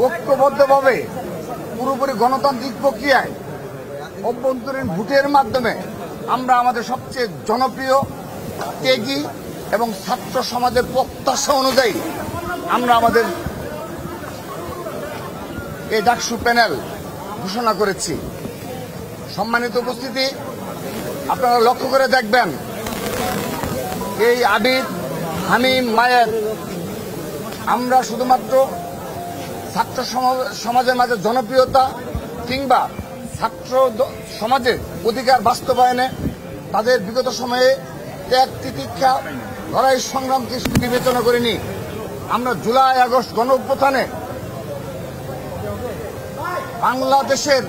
ঐক্যবদ্ধভাবে পুরোপুরি গণতান্ত্রিক প্রক্রিয়ায় অভ্যন্তরীণ ভোটের মাধ্যমে আমরা আমাদের সবচেয়ে জনপ্রিয়, ত্যাগী এবং ছাত্র সমাজের প্রত্যাশা অনুযায়ী আমরা আমাদের এই ডাকসু প্যানেল ঘোষণা করেছি। সম্মানিত উপস্থিতি, আপনারা লক্ষ্য করে দেখবেন এই আবিদ, হামিম, মায়ের আমরা শুধুমাত্র ছাত্র সমাজের মাঝে জনপ্রিয়তা কিংবা ছাত্র সমাজের অধিকার বাস্তবায়নে তাদের বিগত সময়ে ত্যাগ, তিতিক্ষা, লড়াই, সংগ্রামকে বিবেচনা করিনি। আমরা জুলাই আগস্ট গণ অভ্যুত্থানে বাংলাদেশের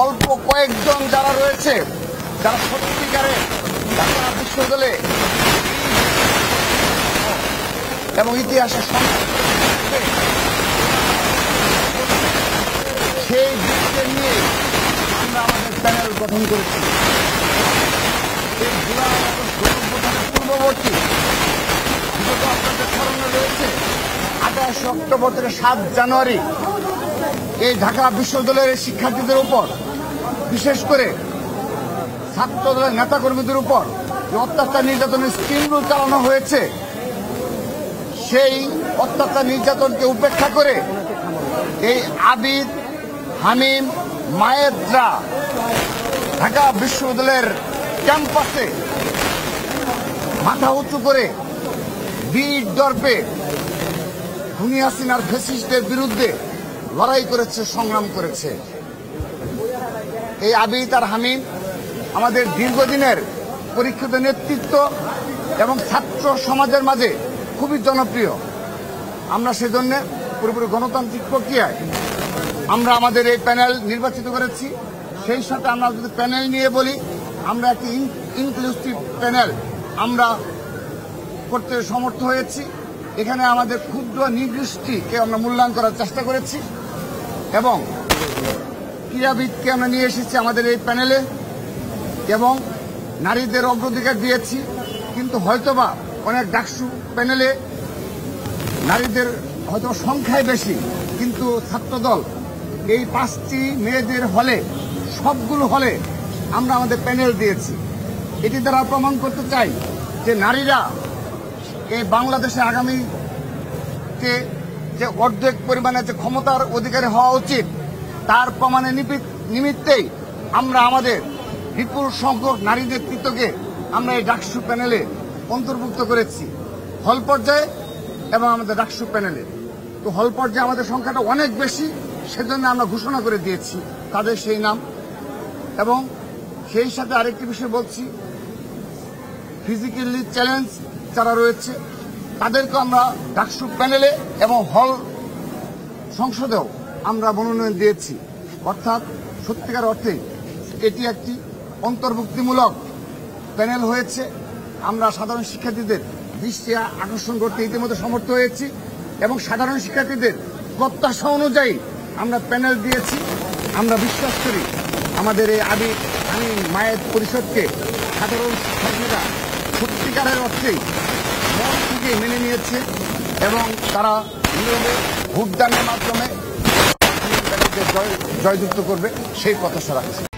অল্প কয়েকজন যারা রয়েছে, যারা সত্যিকারে ঢাকা বিশ্ববিদ্যালয়ে এবং ইতিহাসের সেই দিককে নিয়ে আমরা আমাদের প্যানেল গঠন করেছি। এই জুলাই আগস্ট গণ অভ্যুত্থানের পূর্ববর্তী বিগত আপনাদের স্মরণে রয়েছে 28 অক্টোবর থেকে 7 জানুয়ারি এই ঢাকা বিশ্ববিদ্যালয়ের শিক্ষার্থীদের উপর, বিশেষ করে ছাত্র দলের নেতাকর্মীদের উপর যে অত্যাচার নির্যাতনের স্কিমগুলো চালানো হয়েছে, সেই অত্যাচার নির্যাতনকে উপেক্ষা করে এই আবিদ, হামিম, মায়েদরা ঢাকা বিশ্ববিদ্যালয়ের ক্যাম্পাসে মাথা উঁচু করে বীর দর্পে খুনি হাসিনার ফ্যাসিস্টদের বিরুদ্ধে লড়াই করেছে, সংগ্রাম করেছে। এই আবিদ আর হামিম আমাদের দীর্ঘদিনের পরীক্ষিত নেতৃত্ব এবং ছাত্র সমাজের মাঝে খুবই জনপ্রিয়। আমরা সেজন্য পুরোপুরি গণতান্ত্রিক প্রক্রিয়ায় আমরা আমাদের এই প্যানেল নির্বাচিত করেছি। সেই সাথে আমরা যদি প্যানেল নিয়ে বলি, আমরা একটি ইনক্লুসিভ প্যানেল আমরা করতে সমর্থ হয়েছি। এখানে আমাদের ক্ষুদ্র নির্দিষ্টকে আমরা মূল্যায়ন করার চেষ্টা করেছি এবং ক্রীড়াবিদকে আমরা নিয়ে এসেছি আমাদের এই প্যানেলে এবং নারীদের অগ্রাধিকার দিয়েছি। কিন্তু হয়তোবা অনেক ডাকসু প্যানেলে নারীদের হয়তো সংখ্যায় বেশি, কিন্তু ছাত্রদল এই 5টি মেয়েদের হলে সবগুলো হলে আমরা আমাদের প্যানেল দিয়েছি। এটি দ্বারা প্রমাণ করতে চাই যে নারীরা এই বাংলাদেশে আগামীতে যে অর্ধেক পরিমাণে যে ক্ষমতার অধিকারী হওয়া উচিত, তার প্রমাণের নিমিত্তেই আমরা আমাদের বিপুল সংখ্যক নারী নেতৃত্বকে আমরা এই ডাকসু প্যানেলে অন্তর্ভুক্ত করেছি, হল পর্যায়ে এবং আমাদের ডাকসু প্যানেলে। তো হল পর্যায়ে আমাদের সংখ্যাটা অনেক বেশি, সেজন্য আমরা ঘোষণা করে দিয়েছি তাদের সেই নাম। এবং সেই সাথে আরেকটি বিষয় বলছি, ফিজিক্যালি চ্যালেঞ্জ যারা রয়েছে তাদেরকে আমরা ডাকসু প্যানেলে এবং হল সংসদেও আমরা মনোনয়ন দিয়েছি। অর্থাৎ সত্যিকার অর্থে এটি একটি অন্তর্ভুক্তিমূলক প্যানেল হয়েছে। আমরা সাধারণ শিক্ষার্থীদের দৃষ্টি আকর্ষণ করতে ইতিমধ্যে সমর্থ হয়েছি এবং সাধারণ শিক্ষার্থীদের প্রত্যাশা অনুযায়ী আমরা প্যানেল দিয়েছি। আমরা বিশ্বাস করি আমাদের এই আবিদ, হামিম, মায়ের পরিষদকে সাধারণ শিক্ষার্থীরা সত্যিকারের অর্থেই মন থেকে মেনে নিয়েছে এবং তারা নীরবে ভোটদানের মাধ্যমে জয়যুক্ত করবে সেই প্রত্যাশা রাখছে।